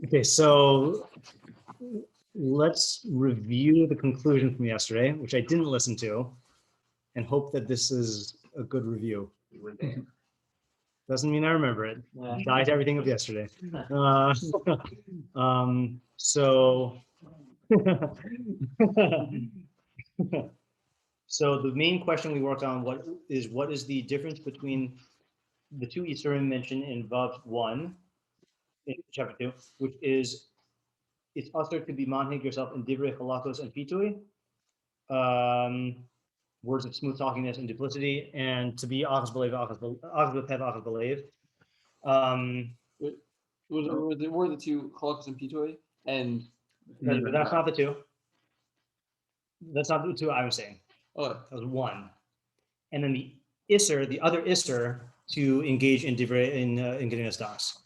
Okay, so let's review the conclusion from yesterday, which I didn't listen to, and hope that this is a good review. Doesn't mean I remember it. Yeah. Died everything of yesterday. So so the main question we worked on what is the difference between the two Yisurim mentioned in Vav 1 in chapter 2, which is it's usher to be manhig yourself in divrei halachos and pitui, words of smooth talkingness and duplicity, and to be achas b'lev, achas b'lev. Were the two halachos and pitui, and that's not the two. That's not the two I was saying. oh, That was one, and then the other isser to engage in divrei in daas.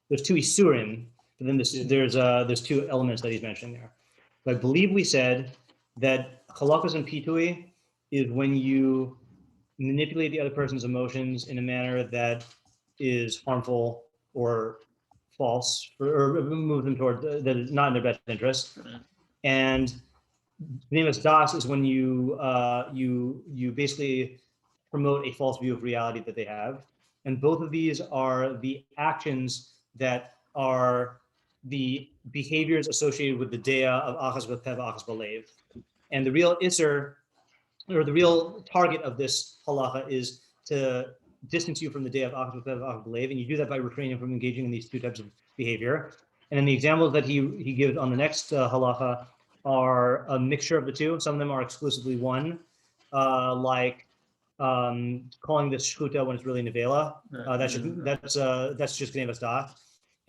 There's two isurim, but then there's two elements that he's mentioning there. So I believe we said that halachos and pitui is when you manipulate the other person's emotions in a manner that is harmful or false, or move them toward that is not in their best interest. And geneivas daas is when you basically promote a false view of reality that they have. And both of these are the actions that are the behaviors associated with the dea of achas b'pev, achas b'lev. And the real isser, or the real target of this halacha, is to distance you from the dea of achas b'pev, achas b'lev, and you do that by refraining from engaging in these two types of behavior. And then the examples that he gives on the next halacha are a mixture of the two. Some of them are exclusively one, like calling this shchuta when it's really nevela. That's just geneivas daas.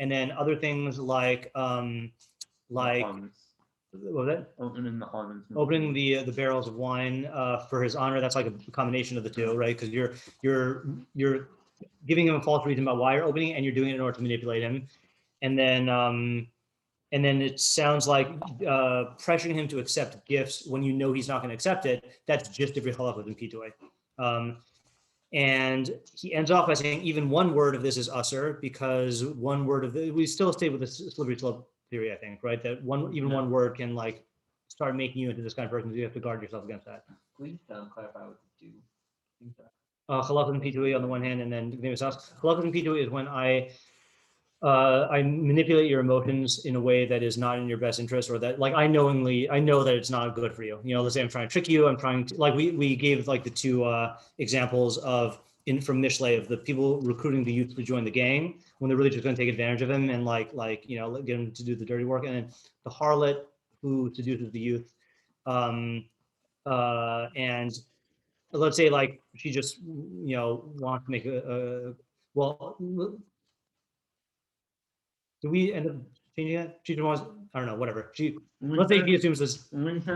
And then other things like what was that? Opening the barrels of wine for his honor. That's like a combination of the two, right? Because you're giving him a false reason about why you're opening it, and you're doing it in order to manipulate him. And then it sounds like pressuring him to accept gifts when you know he's not going to accept it. That's just divrei halachos and pitui. And he ends off by saying even one word of this is usher, because one word of we still stay with the slippery slope theory, I think, right? That one word can like start making you into this kind of person. So you have to guard yourself against that. Please clarify what to do. Halachos and pitui on the one hand, and then geneivas daas. Halachos and pitui is when I manipulate your emotions in a way that is not in your best interest, or that like I know that it's not good for you. You know, let's say I'm trying to trick you. I'm trying to, like we gave like the two examples from Mishlei of the people recruiting the youth to join the gang when they're really just going to take advantage of him and like get him to do the dirty work, and then the harlot who seduces the youth, and let's say like she just wants to make do we end up changing that? She wants, I don't know, whatever. Let's say he assumes this. Right.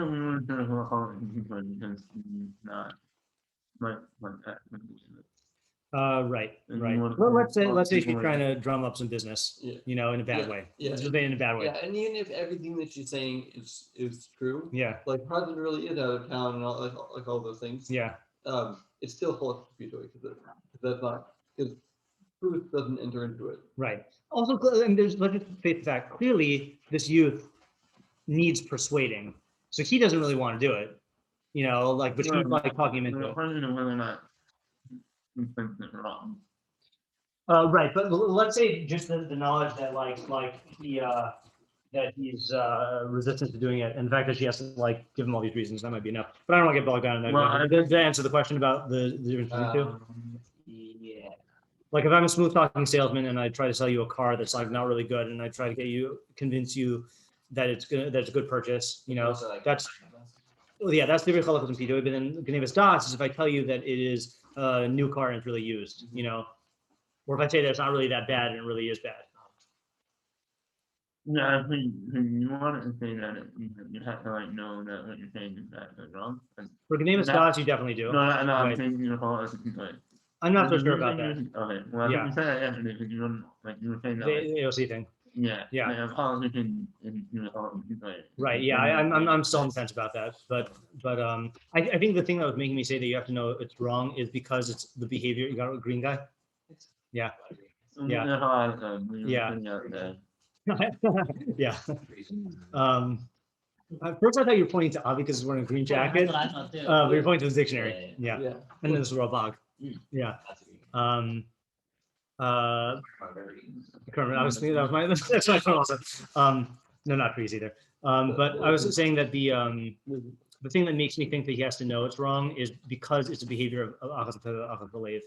Well, let's say she's trying to drum up some business, in a bad way. Yeah. In a bad way. Yeah, and even if everything that she's saying is true, yeah, like husband really is out of town and all those things. Yeah. It's still halachos pitui because that's not, because truth doesn't enter into it. Right. Also, and let's just face the fact, clearly this youth needs persuading. So he doesn't really want to do it, but she's like talking him into it. Right, but let's say just the knowledge that that he's resistant to doing it, and the fact that she has to give him all these reasons, that might be enough. But I don't want to get bogged down in that. Well, did I answer the question about the difference between the two? Yeah. Like if I'm a smooth talking salesman and I try to sell you a car that's not really good, and I try to convince you that it's a good purchase, that's that's the halachos and pitui. But then geneivas daas is if I tell you that it is a new car and it's really used, or if I say that it's not really that bad and it really is bad. Yeah, if you want to say that, you have to know that what you're saying is bad or wrong. For geneivas daas, you definitely do. No, right. I'm saying halachos and pitui. I'm not so sure about that. Okay, well, yeah. You said that yesterday because you were saying that. The AOC thing. Yeah. Right. Yeah. I'm still on the fence about that, but I think the thing that was making me say that you have to know it's wrong is because it's the behavior. You got a green guy. Yeah. Yeah. Yeah. Yeah. First I thought you were pointing to Avi because he's wearing a green jacket. That's what I thought too. But you're pointing to the dictionary. Yeah. Yeah. And then this is Rabag. Mm. Yeah. That's a good I can't remember. I was thinking that was my that's my phone also. No, not trees either. But I was saying that the thing that makes me think that he has to know it's wrong is because it's a behavior of achas belief.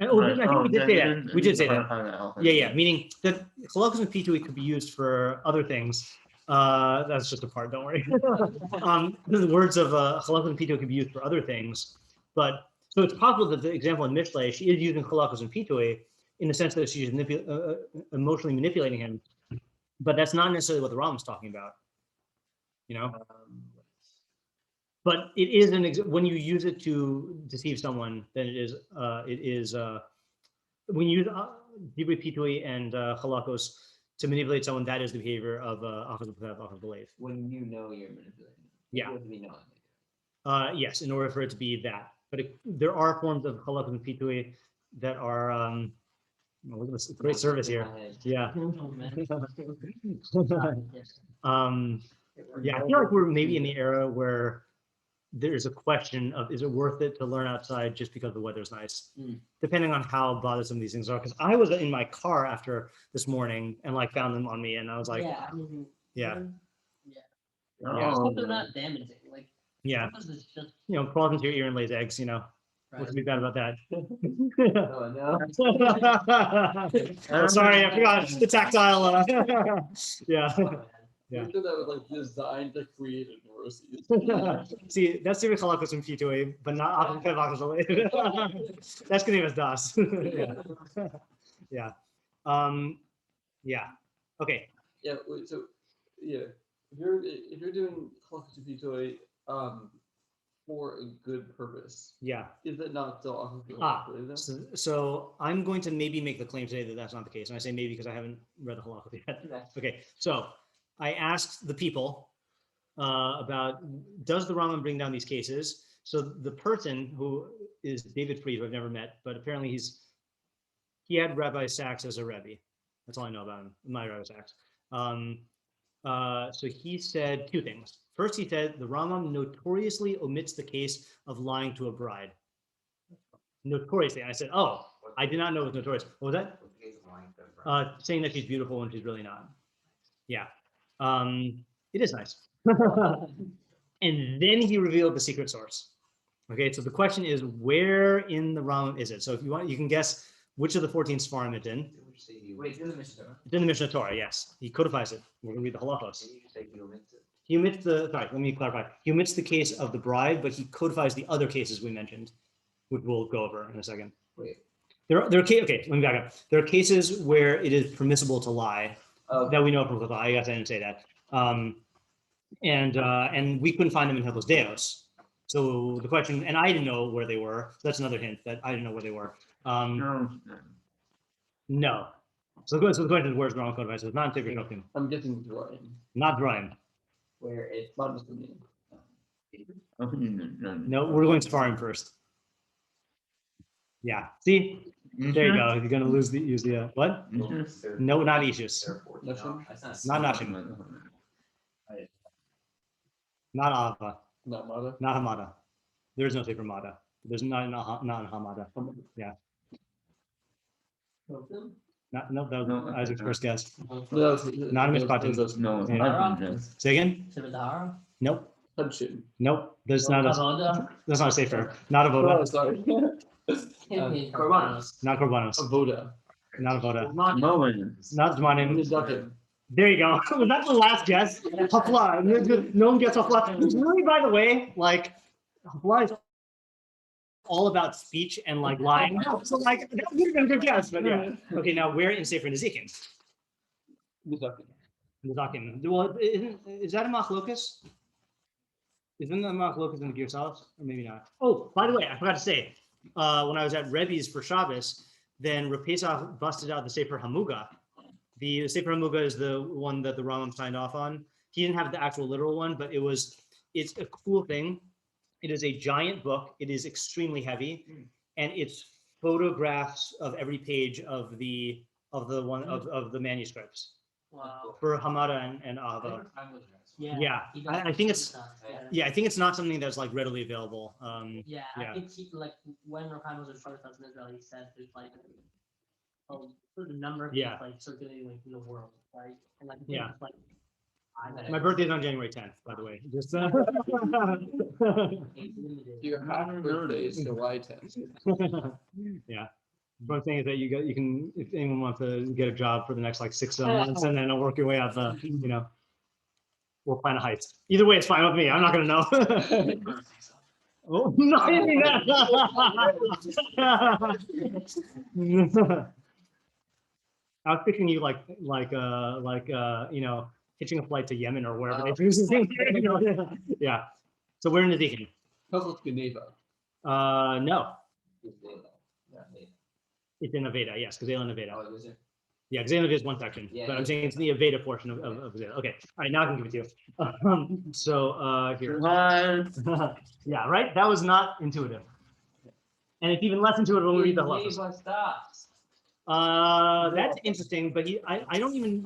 And I think we did say that. We did say that. Yeah. Meaning that halachos and pitui could be used for other things. That's just a part. Don't worry. The words of halachos and pitui could be used for other things, but so it's possible that the example in Mishle, she is using halachos and pitui in the sense that she's emotionally manipulating him, but that's not necessarily what the Rambam is talking about. But it is when you use it to deceive someone, then it is when you use pitui and halachos to manipulate someone, that is the behavior of achas belief. When you know you're manipulating. Yeah. You have to be knowing. Yes, in order for it to be that. But there are forms of halachos and pitui that are look at this great service here. Yeah. Yeah, I feel like we're maybe in the era where there's a question of, is it worth it to learn outside just because the weather's nice? Depending on how bothersome these things are. Because I was in my car after this morning and like found them on me and I was like, yeah. Hope they're not damaging. Like, Yeah. this is just Crawls into your ear and lays eggs, right. What could be bad about that? Oh, no. Oh, sorry, I forgot the tactile. Yeah. Yeah. I'm sure that was like designed to create neuroses. See, that's the halachos and pitui, but not halachos. That's geneivas daas. Yeah. Yeah. Okay. Yeah. Wait, so yeah, if you're doing halachos and pitui, for a good purpose, Yeah. is it not still achas? So I'm going to maybe make the claim today that that's not the case, and I say maybe because I haven't read the halachos yet. Okay. So I asked the people about, does the Rambam bring down these cases? So the person who is David Fried, who I've never met, but apparently he had Rabbi Sachs as a Rebbe. That's all I know about him, my Rabbi Sachs. So he said two things. First, he said the Rambam notoriously omits the case of lying to a bride. Notoriously. And I said, oh, I did not know it was notorious. What was that? Saying that she's beautiful when she's really not. Yeah. It is nice. And then he revealed the secret source. Okay, so the question is, where in the Rambam is it? So if you want, you can guess which of the 14 Sfarim it's in. Wait, it's in the Mishnah. It's in the Mishnah Torah, yes. He codifies it. We're going to read the halachos. He omits sorry, let me clarify. He omits the case of the bride, but he codifies the other cases we mentioned, which we'll go over in a second. Wait. Okay, let me back up. There are cases where it is permissible to lie that we know from Codifies. I guess I didn't say that. And we couldn't find them in Hilchos Deios. So the question, and I didn't know where they were. So that's another hint that I didn't know where they were. No. So the question is, where's the wrong codifies? It's not in Sefer Shoftim. I'm guessing drawing. Not drawing. Where it's Not just the name. No, we're going Sfarim first. Yeah. See? There you go. You're gonna use the what? No, not Ishus. Not Nashim. Not Ava. Not Mada. Not Hamada. There is no Sefer Mada. There's not in Hamada. Yeah. No, that was Isaac's first guess. Not a Mishpatim. No. Say again? Nope. Hudson. Nope. There's not a. That's not a Sefer. Not a Oh, Voda. sorry. Korbanos. Not Korbanos. Avoda. Not a Voda. No. Not Zmanim. Seduction. There you go. Was that the last guess? Hafla. No one gets Hafla. It's really, by the way, like Hafla is all about speech and like lying. So like that would have been a good guess, but yeah. Okay, now where in Sefer Nezikin? Nezikin. Well, is that a machlokas? Isn't that a machlokas in the Gezeilah? Or maybe not. Oh, by the way, I forgot to say, when I was at Rebbe's for Shabbos, then Rav Pesach busted out the Sefer Hamuga. The Sefer Hamuga is the one that the Rambam signed off on. He didn't have the actual literal one, but it's a cool thing. It is a giant book. It is extremely heavy, and it's photographs of every page of the manuscripts. Wow. for hamada and ahava. Yeah, he does I think it's stuff, yeah, I think it's not something that's like readily available. Yeah, yeah. I think he, like when Rakhine was a short in Israel, he said there's like a certain number of Yeah. things like circulating like in the world, right? And like Yeah. it's like My birthday's on January 10th, by the way. Just it's limited. Your half birthday is July 10th. yeah. What I'm saying is that you can, if anyone wants to get a job for the next like 6 months and then work your way up the, we'll plan a heist. Either way, it's fine with me. I'm not gonna know. Oh, no. I was picturing you hitching a flight to Yemen or wherever they produce this thing. Yeah. So we're in the deacon. Halachos geneiva. No, Yeah, it's in the Veda. Yes, Gezeilah and the Veda. oh, was it? Yeah, Gezeilah is one section, Yeah, but I'm yeah. saying it's the Veda portion of Gezeilah. Okay. All right, now I can give it to you. Here. What? Yeah, right. That was not intuitive, and it's even less intuitive when we read the halachos. Geneivas, daas. That's interesting, but I don't even.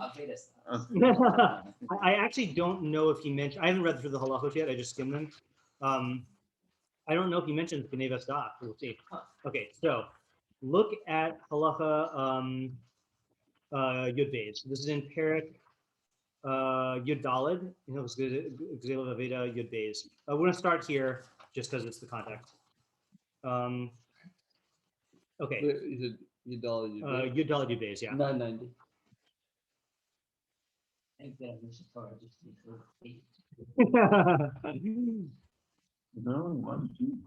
I actually don't know if he mentioned. I haven't read through the halachos yet. I just skimmed them. I don't know if he mentions geneivas daas. We'll see. Okay, so look at halacha yud beis. This is in Perek yud daled. It's Gezeilah Veda yud beis. We're gonna start here just because it's the context. Okay, Is it Yudala? yud daled yud beis. Yeah. 990. I think that we should start just to be No, one, two.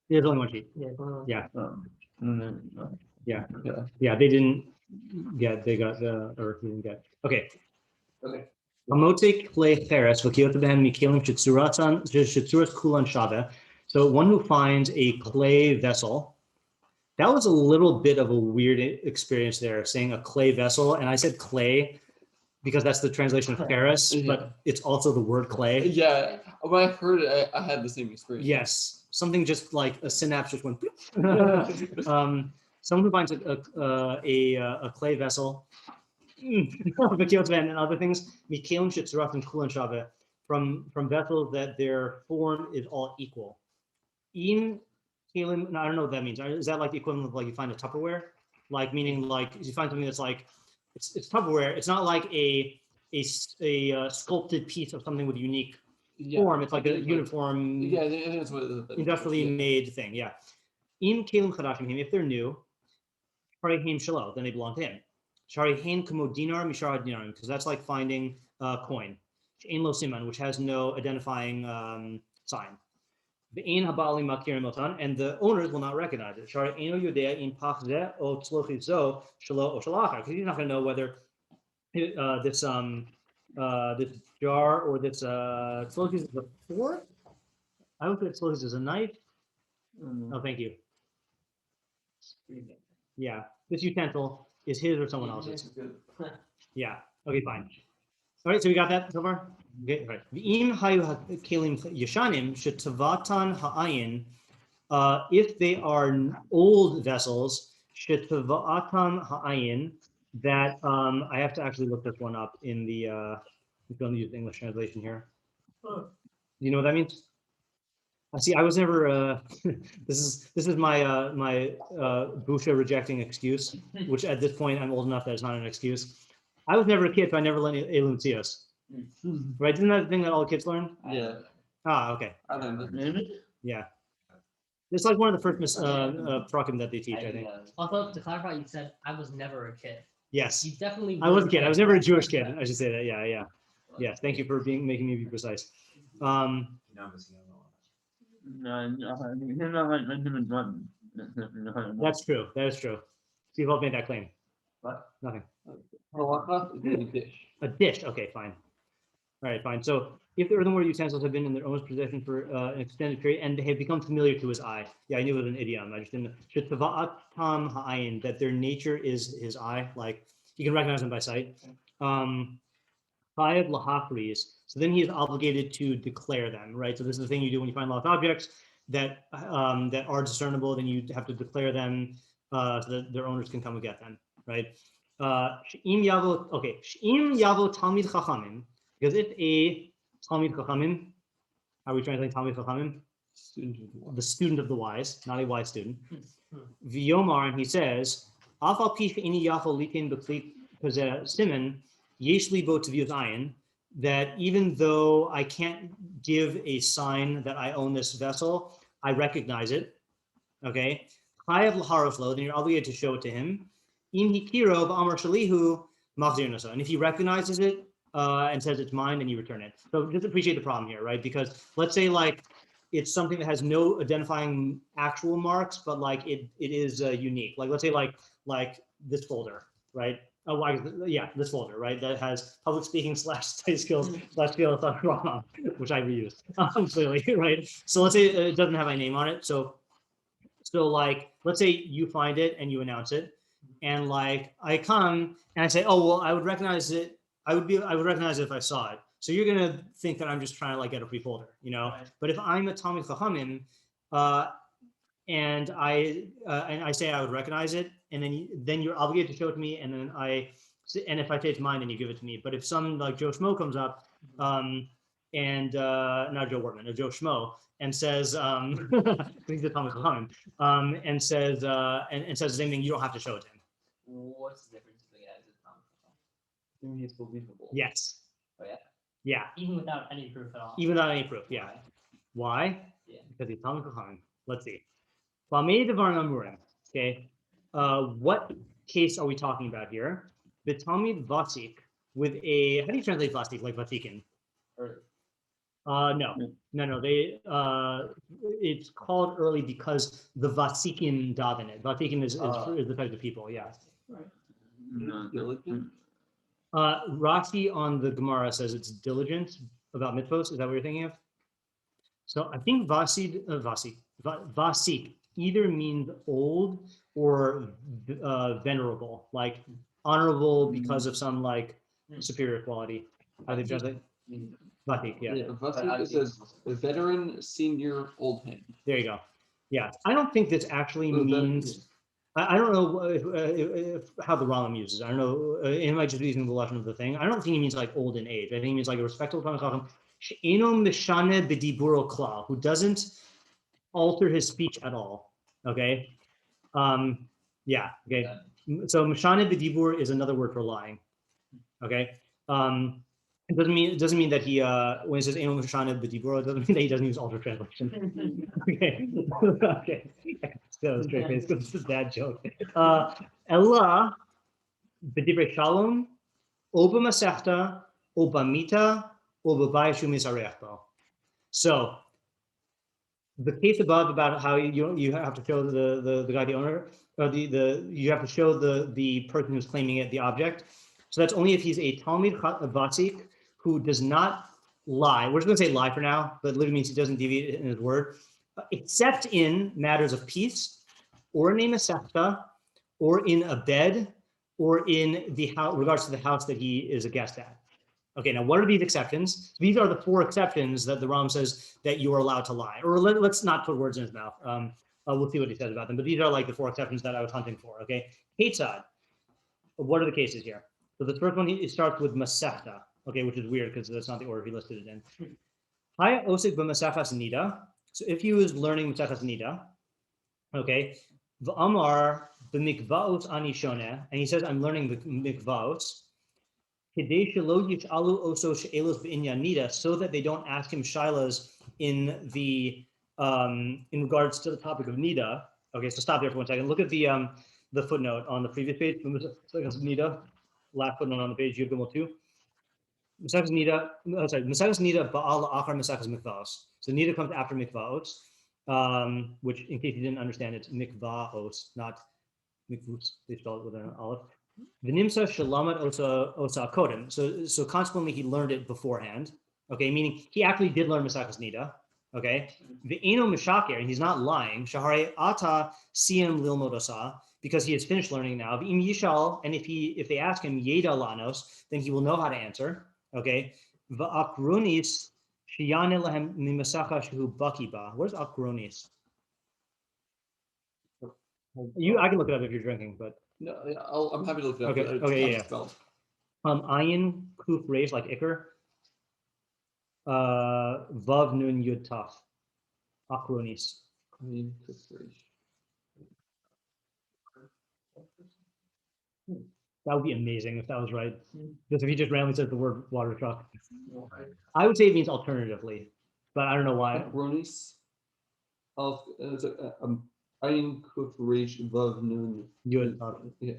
There's only one sheet. Yeah. And then, Yeah. Yeah. Yeah, they didn't get, they got the, or he didn't get. Okay. Okay. Amotik clay cheres v'kiyot b'hem mikelim shetzuras kulan shava. So one who finds a clay vessel, that was a little bit of a weird experience there, saying a clay vessel, and I said clay because that's the translation of cheres, Yeah. but it's also the word clay. Yeah, when I heard it, I had the same experience. Yes, something just like a synapse just went. Someone who finds a clay vessel, and other things, from vessels that their form is all equal. I don't know what that means. Is that like the equivalent of like you find a Tupperware? Like meaning like you find something that's like it's Tupperware. It's not like a sculpted piece of something with unique form. It's like a uniform. Yeah, I think that's what it is. Industrially made thing, yeah. In Kalim Chadashim, if they're new, Shari Hain Shalo, then they belong to him. Shari Hain Kumo Dinar Mishar Dinar, because that's like finding a coin. Ein Lo Siman, which has no identifying sign. The Ein Habali Makir Motan, and the owners will not recognize it. Shari Eino Yodea in Pachze O Tzlochizo Shalo O Shalacha, because he's not going to know whether this jar or this Tzlochiz is a fork. I hope that Tzlochiz is a knife. Oh, thank you. Yeah, this utensil is his or someone else's. Yeah. Okay, fine. All right, so we got that so far. Okay, right. V'im hayu kelim yeshanim shetavatan ha'ayin. If they are old vessels, shetavatan ha'ayin. That I have to actually look this one up in the. I'm going to use the English translation here. Do you know what that means? See, I was never. This is my my Busha rejecting excuse, which at this point I'm old enough that it's not an excuse. I was never a kid, so I never learned Elum Tzios. Right? Isn't that the thing that all kids learn? Yeah. Ah, okay. I don't know. Maybe? Yeah. It's like one of the first prokim that they teach, I think. Also, to clarify, you said I was never a kid. Yes. You definitely. I was a were kid. I was never a Jewish kid. I should say that. Yeah, yeah. Yes. Thank you for making me be precise. No, he's not like Benjamin Button. That's true. That is true. Steve Wolf made that claim. What? Nothing. Halacha is a dish. A dish. Okay, fine. All right, fine. So if the earthenware utensils have been in their owner's possession for an extended period and they have become familiar to his eye. Yeah, I knew it was an idiom. I just didn't. Shetava'atam ha'ayin, that their nature is his eye. Like you can recognize them by sight. Chayav lahachris. So then he is obligated to declare them, right? So this is the thing you do when you find lost objects that are discernible. Then you have to declare them so that their owners can come and get them, right? She'im yavo, okay, she'im yavo talmid chachamim, because if a talmid chachamim, how are we translating talmid chachamim? The student of the wise, not a wise student. V'yomar, and he says, Afal pi she'ini yachol litin b'kli kazeh siman, yesh li bo teviyot ayin, that even though I can't give a sign that I own this vessel, I recognize it. Okay. Chayav l'haros lo, then you're obligated to show it to him. Im hikiro v'amar shalihu machzir nasa. And if he recognizes it and says it's mine, then you return it. So just appreciate the problem here, right? Because let's say like it's something that has no identifying actual marks, but like it is unique. Like let's say like this folder, right? Oh, yeah, this folder, right? That has public speaking / study skills / skills wrong, which I reused clearly, right? So let's say it doesn't have my name on it. So like, let's say you find it and you announce it, and like I come and I say, oh well, I would recognize it. I would recognize it if I saw it. So you're gonna think that I'm just trying to like get a free folder, you know? Right. But if I'm a Talmid Chachamim, and I say I would recognize it, and then you're obligated to show it to me, and then if I say it's mine, then you give it to me. But if some like Joe Schmo comes up, and not Joe Wortman, or Joe Schmo, and says, he's the Talmid Chachamim, and says the same thing, you don't have to show it to him. What's the difference between the guys and Talmid Chacham? It's believable. Yes. Oh yeah. Yeah. Even without any proof at all. Even without any proof, yeah. Why? Yeah. Because he's Talmid Chachamim. Let's see. Okay. What case are we talking about here? The Talmid Vasik with a, how do you translate Vasik? Like Vatikan? No. They it's called early because the Vasikin daven it. Vatikan is the type of people, yeah. Diligent. Rashi on the Gemara says it's diligent about mitzvos. Is that what you're thinking of? So I think Vasik either means old or venerable, like honorable because of some like superior quality. How they translate? Vasik, yeah. Vasik says veteran, senior, old hand. There you go. Yeah, I don't think this actually means. I don't know if how the Rambam uses it. I don't know. It might just be using the lesson of the thing. I don't think he means like old in age. I think he means like a respectable Talmid Chacham, she'eno mishane b'diburo klal, who doesn't alter his speech at all. Okay. Yeah. Okay. So mishane b'dibur is another word for lying. Okay. It doesn't mean that he when it says eno mishane b'dibur, it doesn't mean that he doesn't use alter translation. Okay. Okay. That was straight face. This is a bad joke. Ella b'divrei shalom, oba masechta, oba mita, oba bayishu misareachbo. So the case above about how you have to show the guy, the owner, or you have to show the person who's claiming it, the object. So that's only if he's a Talmid Vasik who does not lie. We're just going to say lie for now, but literally means he doesn't deviate in his word, except in matters of peace, or in a masechta, or in a bed, or in the house, regards to the house that he is a guest at. Okay, now what are these exceptions? These are the 4 exceptions that the Rambam says that you are allowed to lie. Or let's not put words in his mouth. We'll see what he says about them. But these are like the 4 exceptions that I was hunting for. Okay, Ketzad. What are the cases here? So the first one, it starts with masechta. Okay, which is weird because that's not the order he listed it in. Haya osik b'masechas nida. So if he was learning masechas nida, okay, v'amar b'mikvaot ani shoneh, and he says, I'm learning the mikvaot, kedei shelo yish'alu oso she'elos b'inyan nida, so that they don't ask him shilas in regards to the topic of nida. Okay, so stop there for 1 second. Look at the footnote on the previous page. Nida, last footnote on the page. Yud Gimel 2. Masechas nida. Masechas nida ba'al achar masechas mikvaos. So nida comes after mikvaos, which, in case you didn't understand, it's mikvaos, not mikvus. They spell it with an aleph. V'nimsa shalamat osa kodem. So consequently, he learned it beforehand. Okay, meaning he actually did learn masechas nida. Okay, v'eno mishaker, and he's not lying. Shahare ata siyam lilmod osa, because he has finished learning now. V'im yishal, and if they ask him yeda lanos, then he will know how to answer. Okay, v'akronis sheyane lahem mimasacha shehu baki ba. Where's akronis? I can look it up if you're drinking, but No, yeah, I'm happy to look it up. Okay, but it's okay, how it's yeah. spelled. Ayin kuf resh like ikr. Vav nun yud taf. Akronis. I mean, trickery. That would be amazing if that was right. Just if he just randomly says the word water truck. Right. I would say it means alternatively, but I don't know why. Akronis. Ayin kuf resh vav nun. Yud taf. Yeah.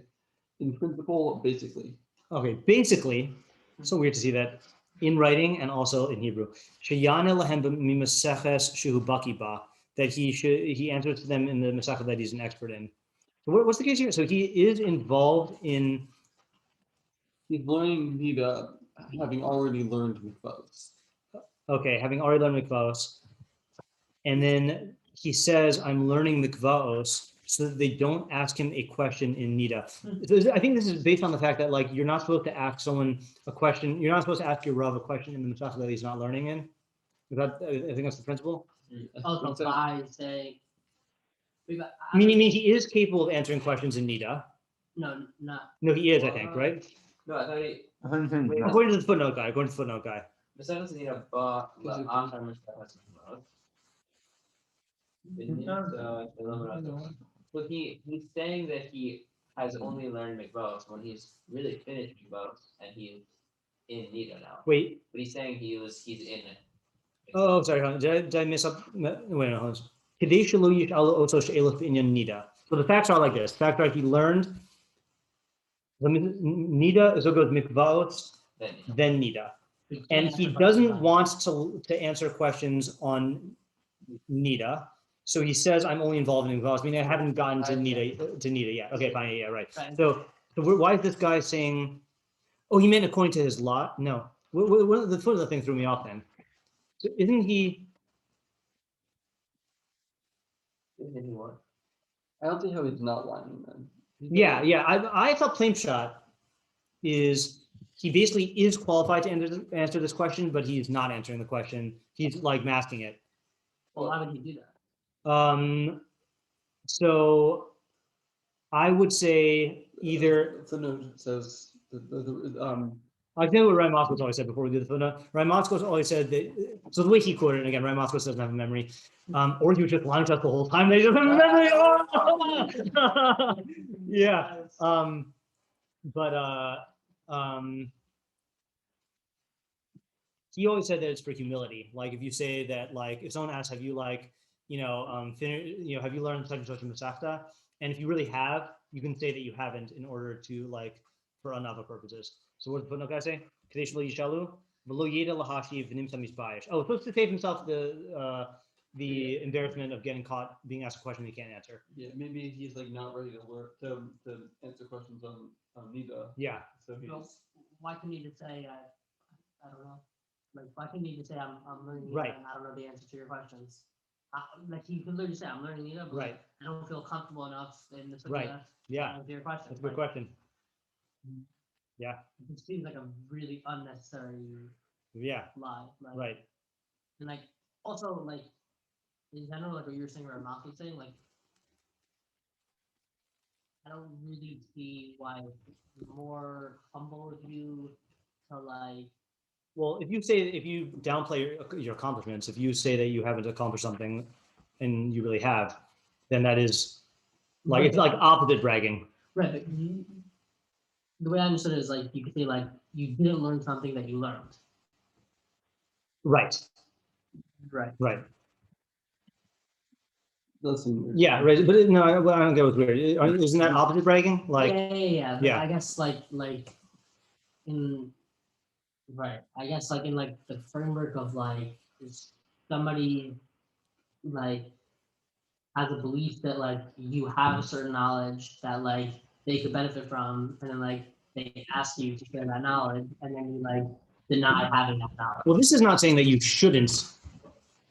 In principle, basically. Okay, basically, so weird to see that in writing and also in Hebrew. Sheyana lahem mimaseches shehu baki ba, that he answers to them in the Masechah that he's an expert in. So what's the case here? So he is involved in. He's learning Nida, having already learned mikvahs. Okay, having already learned mikvaos, and then he says, "I'm learning mikvaos," so that they don't ask him a question in nida. So I think this is based on the fact that like you're not supposed to ask someone a question. You're not supposed to ask your rav a question in the masechah that he's not learning in. I think that's the principle. Also, by saying, Meaning he is capable of answering questions in nida. no, not. No, he is. I think right. No, I thought he. I thought you said Wait, no. According to the footnote guy. According to the footnote guy. Besides doesn't need a bar, after Mishpat but he's saying that he has only learned mikvahs when he's really finished mikvahs and he's in Nida now. Wait. But he's saying he's in it. Oh, sorry. Did I miss up? Wait, no. Hold on. So the facts are like this. Facts are he learned the nida, so goes mikvaot, then nida. And he doesn't want to answer questions on nida. So he says, I'm only involved in mikvaot. I mean, I haven't gotten to nida yet. Okay, fine. Yeah, right. So why is this guy saying, oh, he meant according to his lot? No. The foot of the thing threw me off then. So isn't he? Isn't he what? I don't see how he's not lying then. Yeah. I thought plain shot is he basically is qualified to answer this question, but he's not answering the question. He's like masking it. Well, why would he do that? So I would say either. Footnote says I know what Ryan Moskowitz always said before we do the footnote. Ryan Moskowitz always said that. So the way he quoted it, again, Ryan Moskowitz doesn't have a memory, or he was just lying to us the whole time. They don't have a memory. Oh! Yeah. He always said that it's for humility. Like if you say that, like if someone asks, have you like, have you learned such and such in Masechta? And if you really have, you can say that you haven't in order to like for another purposes. So what does the footnote guy say? Oh, supposed to save himself the embarrassment of getting caught being asked a question he can't answer. Yeah, maybe he's like not ready to answer questions on Nida. Yeah. So he's Why couldn't he just say I don't know? Like why couldn't he just say I'm learning Nida Right. and I don't know the answer to your questions? Like he could literally say I'm learning Nida, but Right. I don't feel comfortable enough in this. Right. Yeah. Answer your question. That's a good question. Yeah. It seems like a really unnecessary Yeah. lie. Like, Right. And like also like in general, like what you were saying, or Malcolm was saying, like I don't really see why it's more humble of you to like. Well, if you downplay your accomplishments, if you say that you haven't accomplished something and you really have, then that is like, it's like opposite bragging. Right. But the way I understood it is like you could say like you didn't learn something that you learned. Right. Right. Right. listen. Yeah. Right. But no, I don't get what's weird. Isn't that opposite bragging? Like, Yeah. But yeah. I guess like in right. I guess like in like the framework of like is somebody like has a belief that like you have a certain knowledge that like they could benefit from, and then like they ask you to share that knowledge, and then you like deny having that knowledge. well, this is not saying that you shouldn't.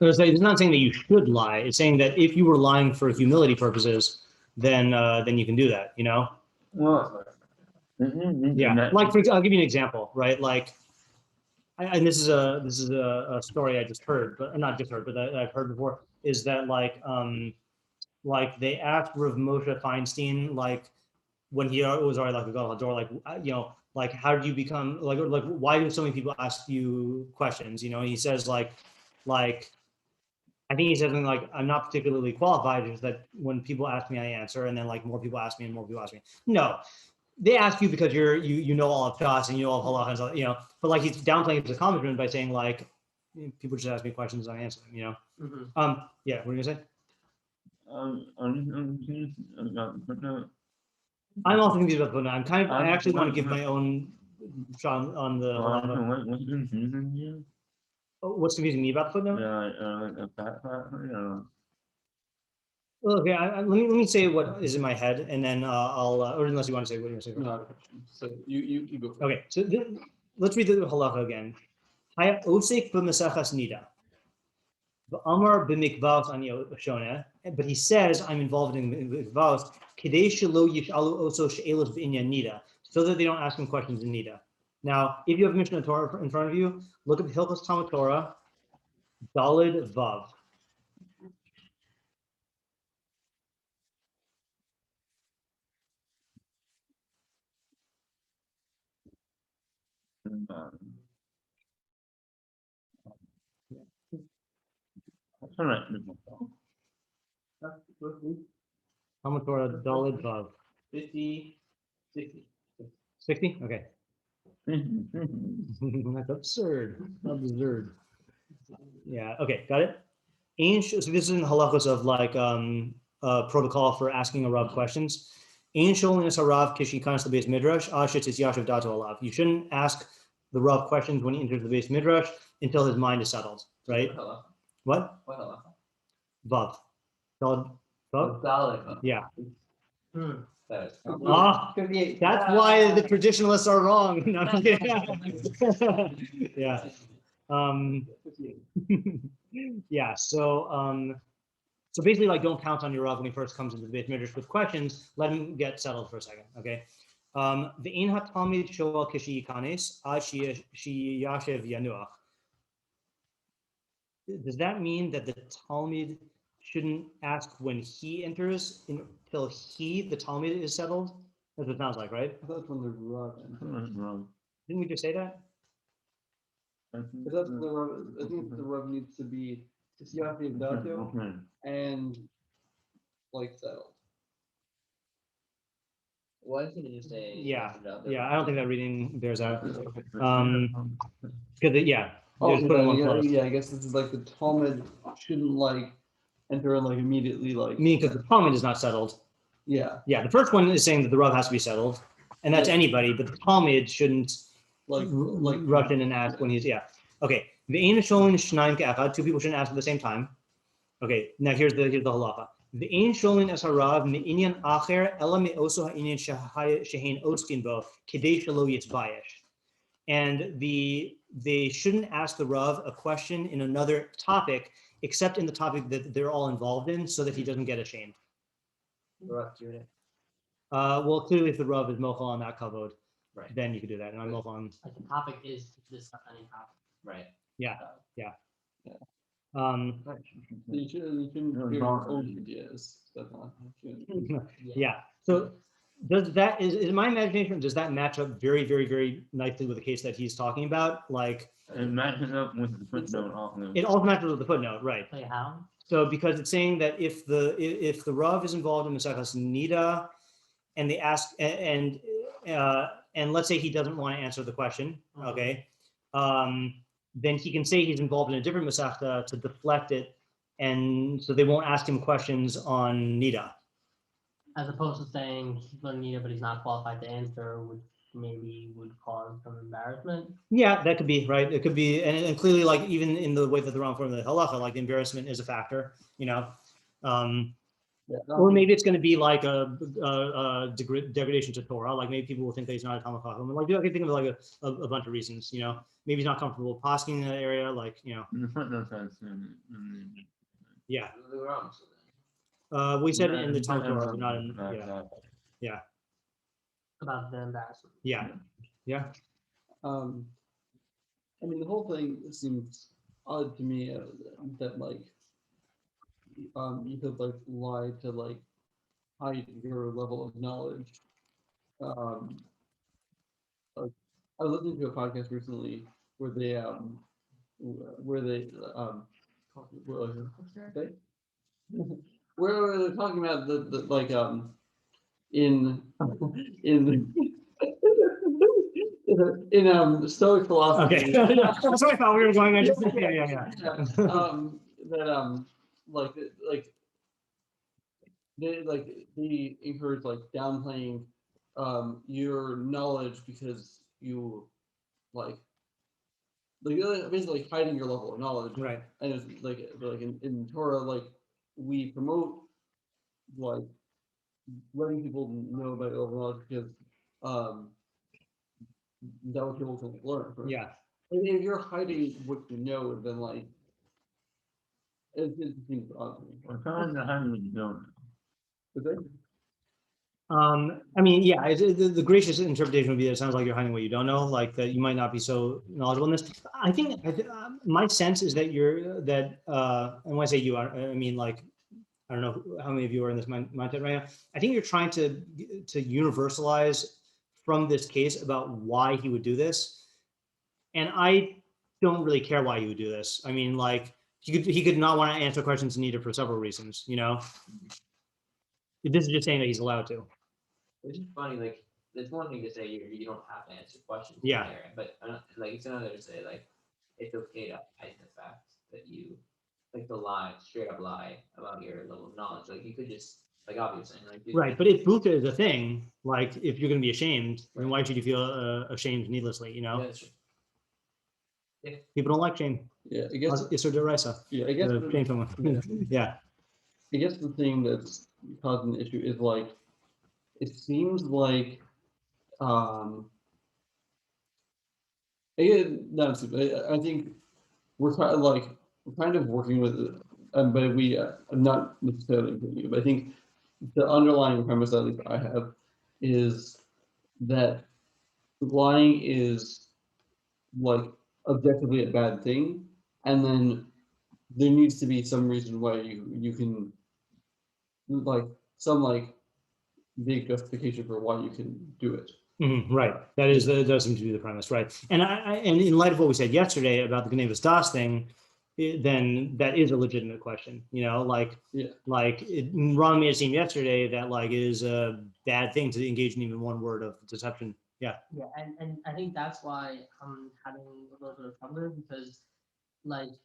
It's not saying that you should lie. It's saying that if you were lying for humility purposes, then you can do that. Well, Yeah. Like I'll give you an example, right? Like, and this is a story I just heard, but not just heard, but that I've heard before. Is that like they asked Rav Moshe Feinstein, like when he was already like a gadol hador, like how did you become like why do so many people ask you questions? And he says like I think he says something like, I'm not particularly qualified, just that when people ask me, I answer, and then like more people ask me and more people ask me. No, they ask you because you know all of daas and you know all of halachos, but like he's downplaying his accomplishment by saying like, people just ask me questions and I answer them, Mhm. Yeah, what are you gonna say? I'm confused about the footnote. I'm also confused about the footnote. I actually want to give what- my own shot on the halacha. What's confusing you? What's confusing me about the footnote? Yeah, like a fat, Okay, let me say what is in my head, and then I'll or unless you want to say what you're saying. No, so you go. First. Okay, so let's read the halacha again. Haya osek b'mesachas nida. Amar b'mikvavos ani shona. But he says, I'm involved in mikvavos kedei shelo yishalu oso she'elos b'inyan nida, so that they don't ask him questions in nida. Now, if you have Mishnah Torah in front of you, look at the Hilchos Torah, Dalid Vav. That's all right. Talmud Torah, Dalid Vav. 50, 60. 60? Okay. That's absurd. Absurd. Yeah, okay, got it. So this is in the halachos of like protocol for asking a Rav questions. You shouldn't ask the Rav questions when he enters the base midrash until his mind is settled, right? What? What halacha? Vav. Vav? Dalit. Yeah. Hmm. That is Ah, that's why the traditionalists are wrong. No, I'm kidding. Yeah. Yeah. So basically, like, don't count on your Rav when he first comes into the Beit Midrash with questions. Let him get settled for a second, okay? The ein hatalmid shoel kishi yikanes ad sheyashev yanuach. Does that mean that the Talmud shouldn't ask when he enters until the Talmud, is settled? That's what it sounds like, right? I thought when the Rav. Wrong. Didn't we just say that? Because that's the Rav. I think the Rav needs to be Yafi Dato and like settled. Why couldn't you say? Yeah, out there? yeah. I don't think that reading bears out. Because yeah, Oh, just put it in one clause. yeah, I guess this is like the Talmud shouldn't like enter and like immediately like. Meaning because the Talmud is not settled. Yeah, Yeah, the first one is saying that the Rav has to be settled, and that's Yeah. anybody. But the Talmud shouldn't like rush in and ask when he's Okay. The ein sholin shnaim ke'echad. Two people shouldn't ask at the same time. Okay. Now here's the halacha. The ein sholin es harav me'inyan acher ela me'oso ha'inyan shehein oskin bo kedei shelo yitzbayesh. And they shouldn't ask the Rav a question in another topic except in the topic that they're all involved in, so that he doesn't get ashamed. Rav doing it. Well, clearly, if the Rav is mochel on that kavod, Right. then you could do that. And I'm mochel on. Like the topic is this any topic. Right. Yeah. you shouldn't hear old ideas. That's not. Yeah. So does that is my imagination? Does that match up very, very, very nicely with the case that he's talking about? Like It matches up with the footnote also. it also matches with the footnote, right? Like how? So because it's saying that if the Rav is involved in Mesachas Nida, and they ask and let's say he doesn't want to answer the question, okay, then he can say he's involved in a different Masachta to deflect it, and so they won't ask him questions on Nida. As opposed to saying he's learning Nida, but he's not qualified to answer, which maybe would cause some embarrassment. Yeah, that could be right. It could be, and clearly, like even in the way that the Ram form the halacha, like the embarrassment is a factor, Or maybe it's going to be like a degradation to Torah. Like maybe people will think that he's not a Talmud Chacham. Like I can think of like a bunch of reasons. Maybe he's not comfortable posking in that area. Like The footnote says. yeah. The Ram, so then. We said it in the Talmud Torah, but not in About the embarrassment. yeah. I mean, the whole thing seems odd to me that like, you could like lie to like hide your level of knowledge like, I was listening to a podcast recently where they what was it? Where they're talking about the like in in in Stoic philosophy. Okay. That's what I thought we were going. Yeah. That they encourage like downplaying your knowledge because you like basically hiding your level of knowledge. Right. And it's like in Torah, like we promote like letting people know about your level of knowledge because that what people can learn from. Yeah. And if you're hiding what you know, then like it seems odd to me. We're trying to hide what you don't. Is it? I mean, yeah, the gracious interpretation would be that it sounds like you're hiding what you don't know, like that you might not be so knowledgeable in this. I think my sense is that and when I say you are, I mean, like, I don't know how many of you are in this mindset right now. I think you're trying to universalize from this case about why he would do this. And I don't really care why he would do this. I mean, like, he could not want to answer questions needed for several reasons, you know? This is just saying that he's allowed to. Which is funny, like, it's one thing to say you don't have to answer questions. Yeah. There, but like, it's another to say, like, it's okay to hide the fact that you, like, the lie, straight up lie about your level of knowledge. Like, you could just, like, obviously, like, Right, but if buka is a thing, like, if you're going to be ashamed, then why should you feel ashamed needlessly, you know? Yeah, that's true. Yeah. People don't like shame. Yeah, I guess. Isser deraisa. Yeah, I guess. Shame someone. Yeah. I guess the thing that's causing the issue is like, it seems like, I think we're kind of working with it, but I'm not necessarily including you, but I think the underlying premise, at least I have, is that lying is like objectively a bad thing, and then there needs to be some reason why you can like some like big justification for why you can do it. Right. That does seem to be the premise, right? And and in light of what we said yesterday about the geneivas daas thing, then that is a legitimate question. You know, like Ron made it seem yesterday that like it is a bad thing to engage in even one word of deception. Yeah. Yeah, and I think that's why I'm having a little bit of trouble because, like,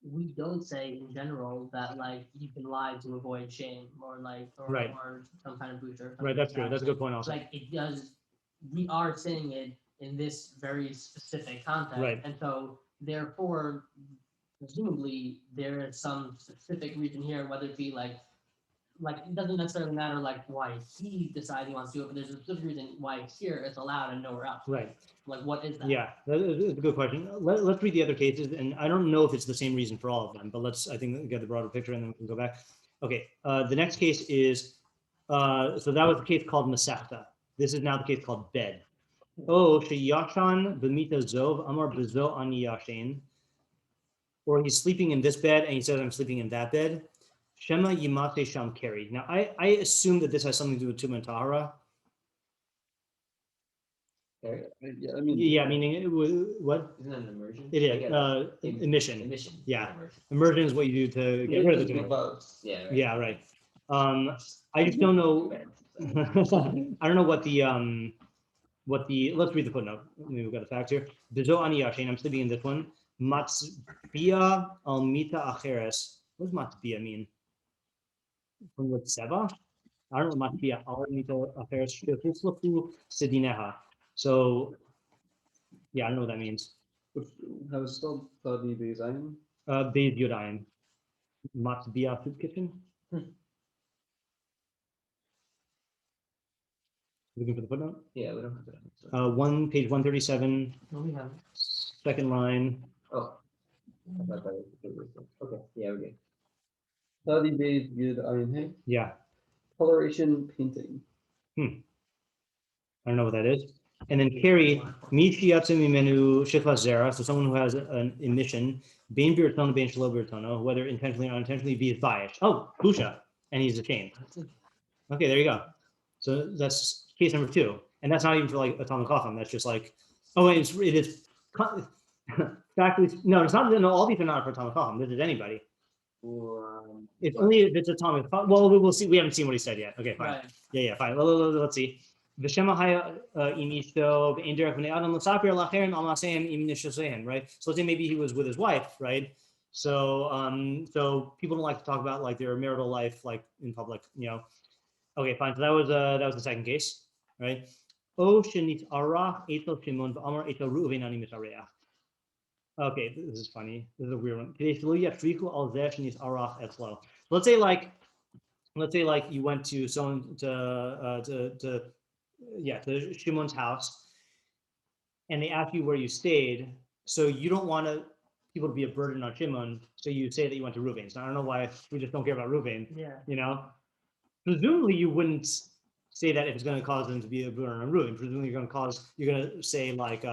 we don't say in general that like you can lie to avoid shame or like or some kind of booster. Right. That's true. That's a good point. Also, like it does. We are saying it in this very specific context, right? And so therefore, presumably there is some specific reason here, whether it be like it doesn't necessarily matter like why he decides he wants to do it, but there's a specific reason why here it's allowed and nowhere else. Right. Like what is that? Yeah, that's a good question. Let's read the other cases, and I don't know if it's the same reason for all of them, but I think get the broader picture, and then we can go back. Okay, the next case is so that was the case called Masechta. This is now the case called bed. Oh, sheyashan b'mita zov amar b'zo ani yashin. Or he's sleeping in this bed, and he says, "I'm sleeping in that bed." Shema yimate sham keri. Now, I assume that this has something to do with Tumah and Tahara. Yeah, I mean. Yeah, meaning it was what? Isn't that an immersion? It is emission. Emission. Yeah. Immersion. Immersion is what you do to get rid of the tumor. Yeah. Right. Yeah, right. I just don't know. I don't know what the let's read the footnote. We've got the facts here. Bezo ani yashin. I'm sleeping in this one. Matzbia al mita acheres. What does matzbia mean? From what seva? I don't know matzbia al mita acheres. Shehuslafu sedineha. So, yeah, I don't know what that means. How is it spelled? Beis Ayin? Beis Yodayim. Matzbia Food Kitchen. Looking for the footnote? Yeah, we don't have that. Page 137, No, we have. second line. Oh. I thought that was okay. Yeah, we're good. Study Beis Ayin Hey. Yeah. Coloration painting. I don't know what that is. And then carry Mishiyatsu Mimenu Shifas Zera, so someone who has an emission, Bain Birtono, Bain Shalo Birtono, whether intentionally or unintentionally, be biased. Oh, Busha, and he's ashamed. Okay, there you go. So that's case number 2. and that's not even for like a Talmud Chacham. That's just like, oh, it is. Factually, no, it's not. No, all these are not for Talmud Chacham. This is anybody. It's only if it's a Talmud. Well, we'll see. We haven't seen what he said yet. Okay, fine. Right. Yeah, fine. Let's see. Right? So let's say maybe he was with his wife, right? So people don't like to talk about like their marital life like in public, you know. Okay, fine. So that was the second case, right? Okay, this is funny. This is a weird one. Let's say like you went to someone to Shimon's house, and they ask you where you stayed. So you don't want people to be a burden on Shimon, so you say that you went to Reuven's. Now I don't know why we just don't care about Reuven. Yeah. You know, presumably you wouldn't say that if it's going to cause them to be a burden on Reuven. Presumably you're going to say like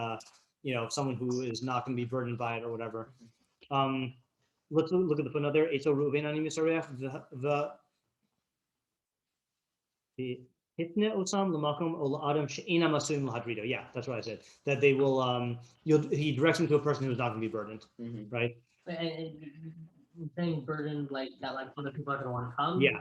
someone who is not going to be burdened by it or whatever. Let's look at the footnote there. Eitzel Reuven ani misareach the hitne osam l'makom o la'adam she'enam asuim l'hadrido. Yeah, that's what I said. That they will. He directs them to a person who's not going to be burdened, right? And saying burden like that, like other people are gonna want to come. Yeah.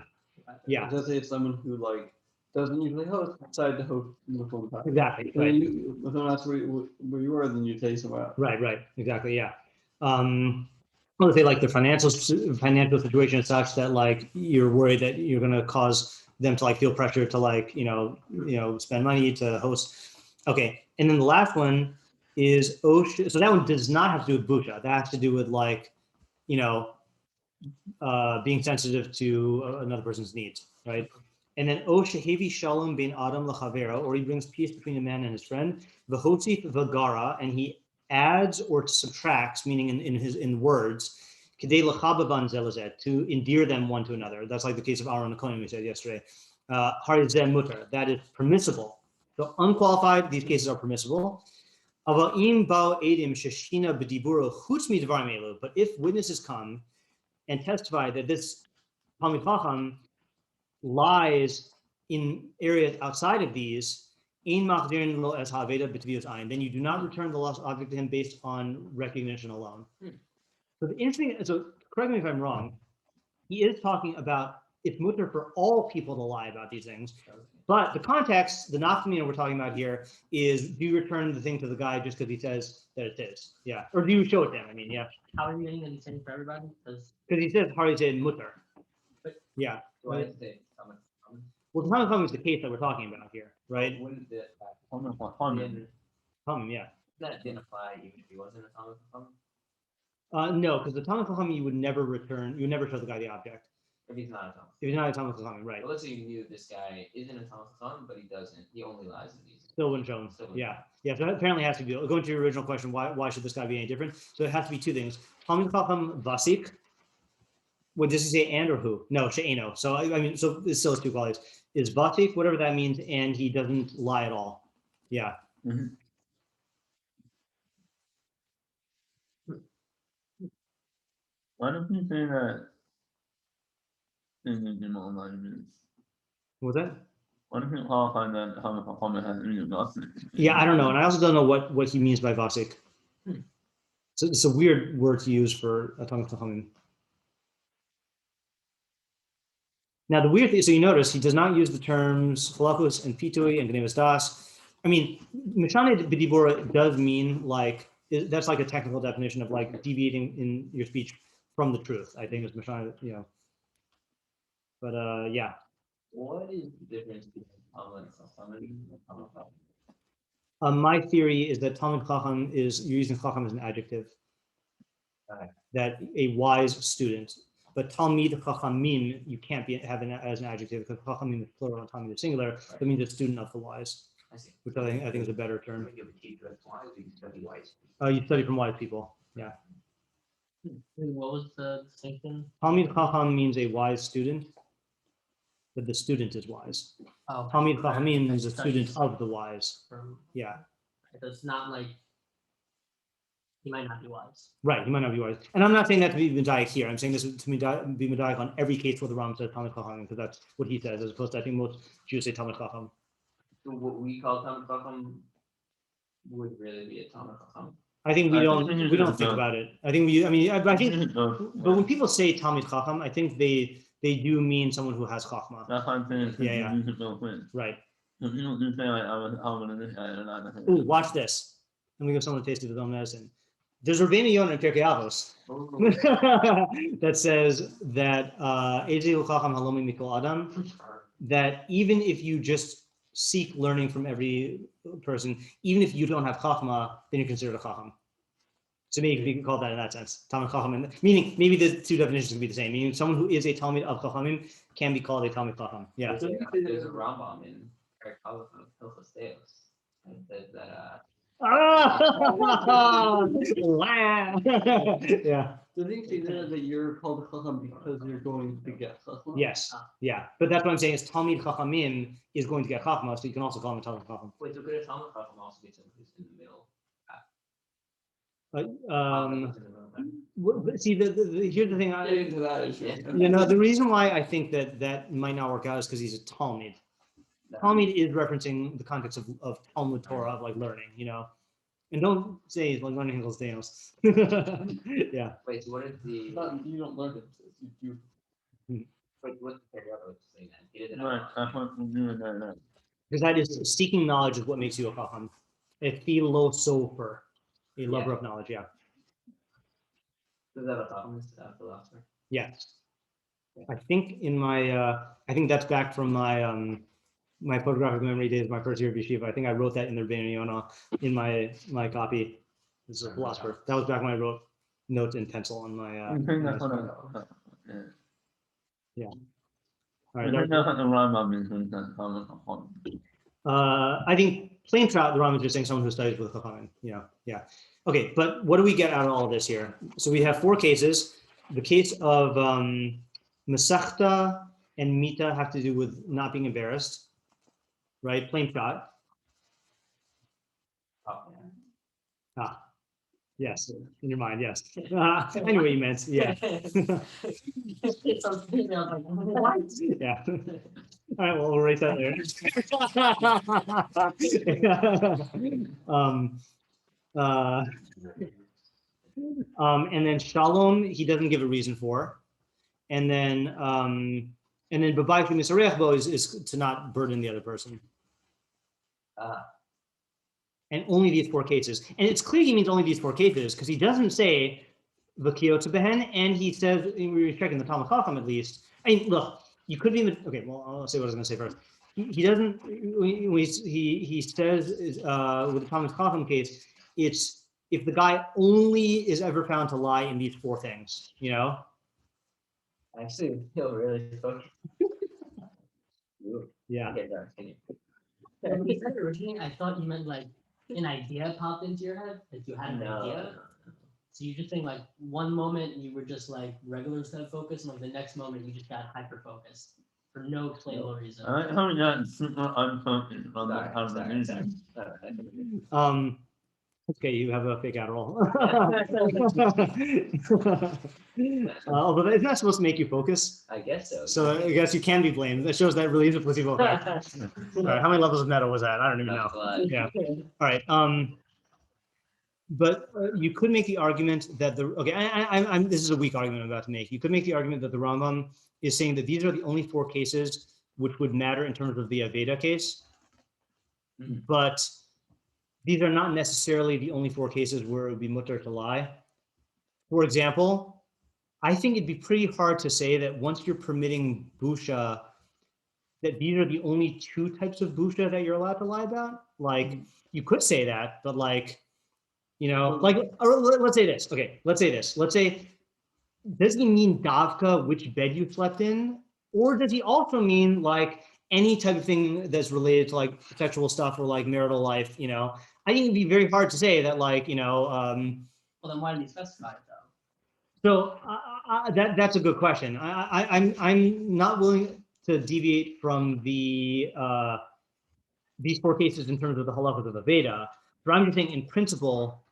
Let's say it's someone who like doesn't usually host, decide to host Muslim time. Exactly. When Right. if someone asks where you were, then you take somewhere else. Right. Exactly. Yeah. Let's say like the financial situation is such that like you're worried that you're going to cause them to like feel pressure to like spend money to host. Okay, and then the last one is ocean. So that one does not have to do with busha. That has to do with like being sensitive to another person's needs, right? And then hevi shalom bin adam lachavera, or he brings peace between a man and his friend. V'hotzif v'gara, and he adds or subtracts, meaning in words, kedei lachabavan zelazet, to endear them one to another. That's like the case of Aaron and Cohen we said yesterday. Harizeh mutar, that is permissible. So unqualified, these cases are permissible. But if witnesses come and testify that this Talmid Chacham lies in areas outside of these, then you do not return the lost object to him based on recognition alone. So correct me if I'm wrong, he is talking about it's mutter for all people to lie about these things. But the context, the nafkamina we're talking about here is, do you return the thing to the guy just because he says that it is? Yeah. Or do you show it to him? I mean, yeah. How are you getting that he's saying for everybody? Because he says Harizeh mutter. Yeah. Why is it common? Well, the Talmud is the case that we're talking about here, right? Wouldn't it Yeah. that didn't apply even if he wasn't a Talmud Chacham? No, because the Talmud Chacham you would never show the guy the object. If he's not a Talmud. If he's not a Talmud Chacham, right? Well, let's say you knew this guy isn't a Talmud Chacham, but he doesn't. He only lies in these. Still wouldn't show him. Yeah. So it apparently has to be, going to your original question, why should this guy be any different? So it has to be two things. Talmud Chacham vasik. What does he say, and or who? No, she'eno. So I mean, so it still has two qualities. Is vasik, whatever that means, and he doesn't lie at all. Yeah. Why don't you say that in the alignment? What was that? Why don't you qualify that Talmud Chacham has nothing? Yeah, I don't know, and I also don't know what he means by vasik. So it's a weird word to use for a Talmud Chacham. Now the weird thing, so you notice he does not use the terms halachos and pitui and geneivas daas. I mean, Mishnah b'dibura does mean like, that's like a technical definition of like deviating in your speech from the truth, I think is Mishnah, But yeah. What is the difference between Talmud Chacham and Talmud Chacham? My theory is that Talmud Chacham you're using Chacham as an adjective. That a wise student. But Talmid Chachamim, you can't have as an adjective because Chachamim is plural and Talmid is singular. That means a student of the wise. I see. Which I think is a better term. You have a teacher that's wise, you study wise. You study from wise people. Yeah. What was the distinction? Talmid Chacham means a wise student, but the student is wise. Oh, Talmid Chachamim means a studies student of the wise. from- Yeah. So it's not like he might not be wise. Right, he might not be wise. And I'm not saying that to be medaic here. I'm saying this to be medaic on every case where the Rambam says Talmid Chacham, because that's what he says, as opposed to I think most Jews say Talmid Chacham. So what we call Talmud Chacham would really be a Talmud Chacham. I think I we think don't we we don't should think know. about it. I think we. I mean, I think. No, But when people say Talmid Chacham, I think they do mean someone who has Chachma. that's what I'm saying. Yeah. You should know quick. Right. If you don't just say like I'm gonna this guy or not. Ooh, watch this. Let me give someone a taste of his own medicine. There's Rabbeinu Yonah in Pirkei Avos that says that Ezeu Chacham Halomi Mikol Adam, that even if you just seek learning from every person, even if you don't have Chachma, then you're considered a Chacham. So maybe you can call that in that sense, Talmid Chacham, meaning maybe the two definitions can be the same. Meaning someone who is a Talmid of Chachamim can be called a Talmid Chacham. Yeah. There's a Rambam in Hilchos Deios that says that Wow. Yeah. Do they say that you're called a chacham because you're going to get chacham? Yes. Yeah. But that's what I'm saying is Talmid Chachamim is going to get Chachma, so you can also call him a Talmid Chacham. wait, so could a Talmud Chacham also be someone who's in the middle? But Who's in the middle path? see, here's the thing. Get into that issue. Yeah. The reason why I think that might not work out is because he's a Talmid. Talmid is referencing the context of Talmud Torah, of like learning, and don't say like learning Hilchos Deios. Yeah. Wait, so what is the You don't learn it. You wait, what's the paragraph I was just saying that? He doesn't Right, have that's what I'm doing that. Because that is seeking knowledge is what makes you a Chacham. A philosopher, a lover Yeah. of knowledge. Yeah. Does that have a Chacham? Is that a philosopher? Yes. I think in my I think that's back from my my photographic memory days, my first year of yeshiva. I think I wrote that in the Rabbeinu Yonah in my copy. This is a philosopher. That was back when I wrote notes in pencil on my. I think that's what Yeah. All I right. think that's what the Rambam is when that's common. I think plain trout, the Rambam is just saying someone who studies with Chachamim. Yeah. Okay, but what do we get out of all of this here? So we have 4 cases. The case of Masechta and Mita have to do with not being embarrassed, right? Plain trout. Oh, yeah. Yes, in your mind, yes. I knew what you meant. Yeah. It's something else, like, what? Yeah. All right, well, we'll erase that later. And then Shalom, he doesn't give a reason for. And then Babai Misarechbo is to not burden the other person. And only these 4 cases. And it's clear he means only these 4 cases because he doesn't say Vakiyot behen, and he says, we were checking the Talmud Chacham at least. I mean, look, you could be, okay, well, I'll say what I was going to say first. He doesn't, he says with the Talmud Chacham case, it's if the guy only is ever found to lie in these 4 things, I actually feel really focused. Yeah. Okay, sorry, continue. When you said it originally, I thought you meant like an idea popped into your head, like you had an idea. So you just think like one moment you were just like regular instead of focused, and like the next moment you just got hyper focused for no explainable reason. I haven't gotten super unfocused on the Okay, you have a fake Adderall. Although it's not supposed to make you focus. I guess so. So I guess you can be blamed. That shows that really is a placebo effect. All right, how many levels of metal was that? I don't even know. That's a lot. Yeah. All right. But you could make the argument that this is a weak argument I'm about to make. You could make the argument that the Rambam is saying that these are the only 4 cases which would matter in terms of the Aveda case, but these are not necessarily the only 4 cases where it would be mutter to lie. For example, I think it'd be pretty hard to say that once you're permitting busha, that these are the only 2 types of busha that you're allowed to lie about. Like, you could say that, but like, or let's say this. Okay, let's say this. Let's say, does he mean davka, which bed you slept in? Or does he also mean like any type of thing that's related to like sexual stuff or like marital life? I think it'd be very hard to say that like, Well, then why did he specify it though? So that's a good question. I'm not willing to deviate from the these 4 cases in terms of the halachos of the Veda, but I'm just saying in principle,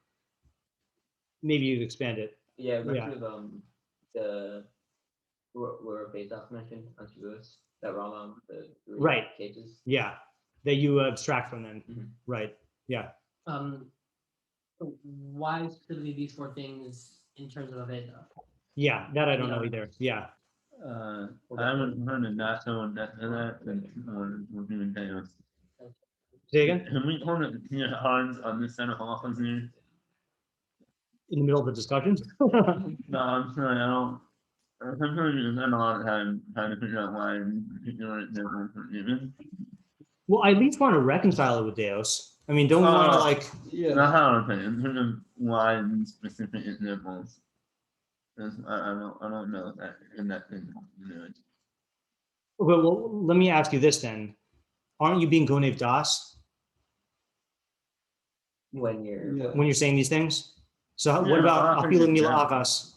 maybe you expand it. Yeah, reminds me of the where Bezos mentioned on chavurah that Rambam the 3 Right. cases. Yeah, that you abstract from them. Mhm. Right. Yeah. So why specifically these 4 things in terms of Aveda? Yeah. That I don't know either. Yeah. I haven't heard of that, so that, we're doing Deios. Say again. Can we hold it here hard on this set of halachos here? In the middle of the discussion. No, I'm sorry, I don't. Sometimes you spend a lot of time trying to figure out why particular different from even. Well, I at least want to reconcile it with Deos. I mean, don't we want to like? Yeah. That's how I'm saying. In terms of why these specific examples. I don't know that in that thing. Well, let me ask you this then: aren't you being gonev daas When you're Yeah. when you're saying these things? So what Yeah, about I afilu think mila yeah. avas?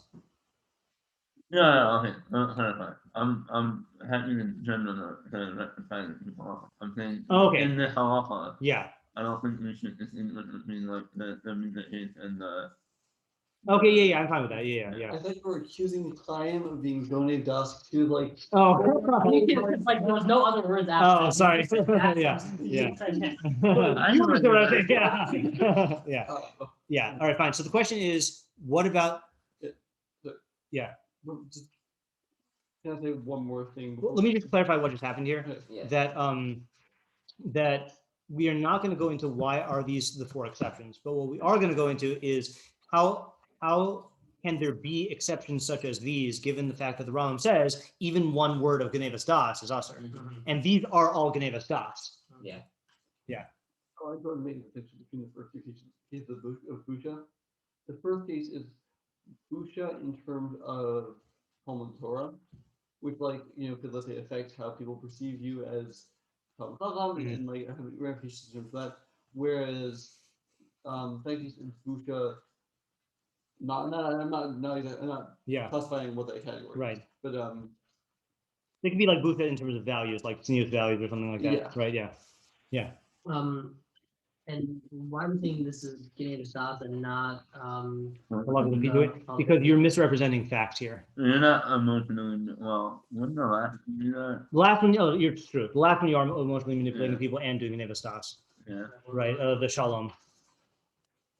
Yeah, okay. Clarify. I'm happy in general to rectify people. I'm saying Okay. in the halacha, Yeah. I don't think we should distinguish between like the eight and the. Okay. Yeah. I'm fine with that. Yeah. I Yeah. thought you were accusing the client of being gonev daas to like. Oh. It's like there was no other words after. Oh, that. sorry. That's- Yeah. I You know understand what I what think. Yeah. Yeah. Oh, Yeah. All right. Fine. So the question is, what about? Yeah. well, just, can I say one more thing? Well, let me just clarify what just happened here. yeah. That we are not going to go into why are these the 4 exceptions, but what we are going to go into is how can there be exceptions such as these, given the fact that the Rambam says even one word of geneivas daas is usher, and these are all geneivas daas. Yeah. Oh, I thought I made a distinction between the first 2 cases of busha. The first case is busha in terms of Talmud Torah, which, like, could, let's say, affect how people perceive you as Talmud Chacham and like have ramifications in terms of that. Whereas, second case is busha. I'm not Yeah. classifying what that category is, Right. but They could be like bucha in terms of values, like tznius values or something like that. Yeah. Right. Yeah. Yeah. And why I'm saying this is geneivas daas and not Halachos and pitui, because you're misrepresenting facts here. You're not emotionally well. Wouldn't the last do that? The last one, oh, you're true. The last one, you are emotionally manipulating Yeah. people and doing geneivas daas. Yeah. Right. The shalom.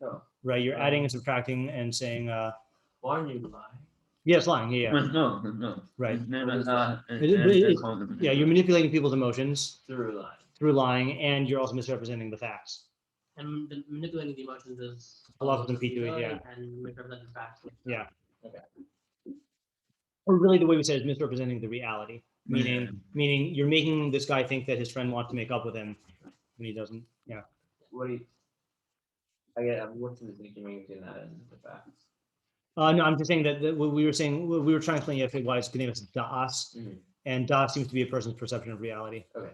Oh. Right. You're adding and subtracting and saying, Why are you lying? yes, lying. Yeah. No. Right. It's never not. Yeah. You're manipulating people's emotions Through lying. through lying, and you're also misrepresenting the facts. and manipulating the emotions is Halachos and pitui, yeah. and misrepresenting facts. Yeah. Okay. Or really, the way we said is misrepresenting the reality. Yeah. Meaning you're making this guy think that his friend wants to make up with him when he doesn't. Yeah. What do you? What's the distinction between that and the facts? No, I'm just saying that what we were saying, we were trying to explain yesterday why it's geneivas daas, Mhm. and daas seems to be a person's perception of reality. Okay.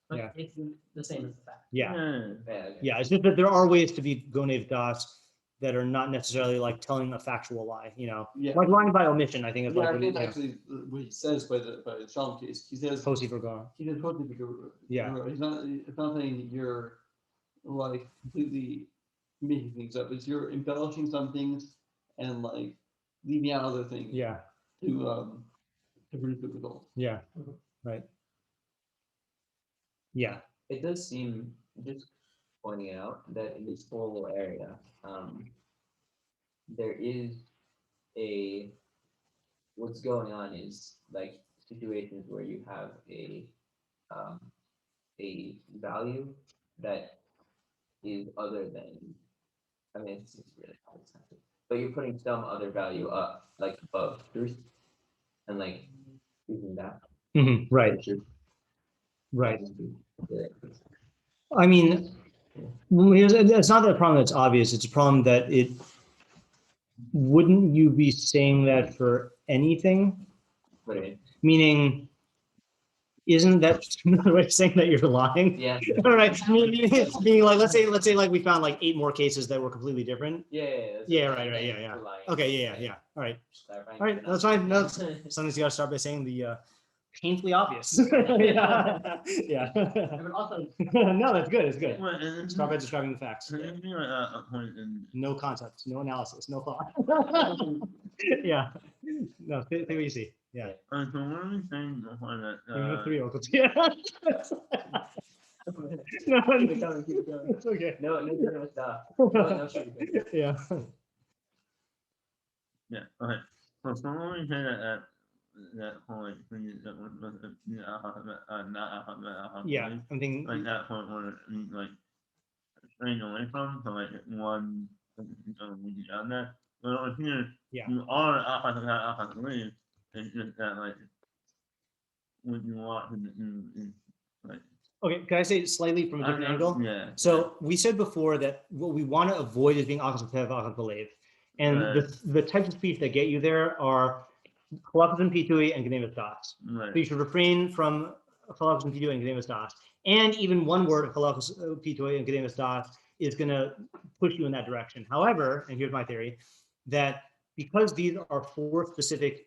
But Yeah. it's the same as the fact. Yeah. Yeah. Okay. Yeah. It's just that there are ways to be gonev daas that are not necessarily like telling a factual lie, yeah. like lying by omission, I think is Yeah, like I what think actually what he says by the Shalom case, he says Tosi for gone. he says totally because Yeah. It's not saying that you're like completely making things up. It's you're embellishing some things and like leaving out other things Yeah. to produce the result. Yeah. Mhm. Right. Yeah. It does seem, just pointing out that in this whole area, there is what's going on is like situations where you have a value that is other than, I mean, it's really hard, but you're putting some other value up, like above truth, and like using that. Right. Truth. Right. Yeah. I mean, it's not that a problem that's obvious. It's a problem that it wouldn't you be saying that for anything? What do you mean? Meaning, isn't that another way of saying that you're lying? Yeah. All right. Meaning like let's say like we found like 8 more cases that were completely different. Yeah. Right. Yeah. Okay. Yeah. All right. Clarifying. All right. That's fine. No, sometimes you gotta start by saying the painfully obvious. Yeah. But also, No, that's good. It's good. Well, and Start by describing the facts. Can you a point in No concept, no analysis, no thought. Yeah. No, think what you see. Yeah. so what are we saying before that? You have 3 uncles. Yeah. No, Keep going, keep going. it's okay. No, no geneivas daas. No sugar. Yeah. Yeah, okay. So someone we say that whole like thing that was not Yeah. I'm thinking. like that point where like straying away from, so like one when you done that. But over here, Yeah. you are believe. It's just that like when you want to like Okay. Can I say it slightly from a different angle? Yeah. So we said before that what we want to avoid is being achas v'tev, achas b'leiv. And the types of speech that get you there are halachos and pitui and geneivas daas. Right. So you should refrain from halachos and pitui and geneivas daas. And even one word of halachos, pitui, and geneivas daas is going to push you in that direction. However, and here's my theory, that because these are 4 specific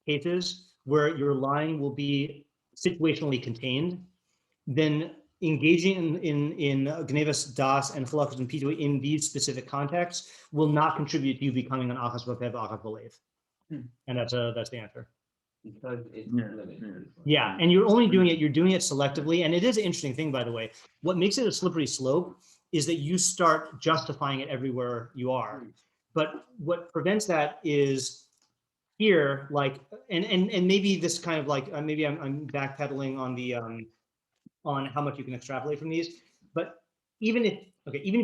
cases where your line will be situationally contained, then engaging in geneivas daas and halachos and pitui in these specific contexts will not contribute to you becoming an achas v'tev, achas b'leiv. And that's the answer. Because it's Yeah. limited. Yeah, and you're doing it selectively. And it is an interesting thing, by the way. What makes it a slippery slope is that you start justifying it everywhere you are. But what prevents that is here, like, and maybe this kind of like, maybe I'm backpedaling on the on how much you can extrapolate from these. But even if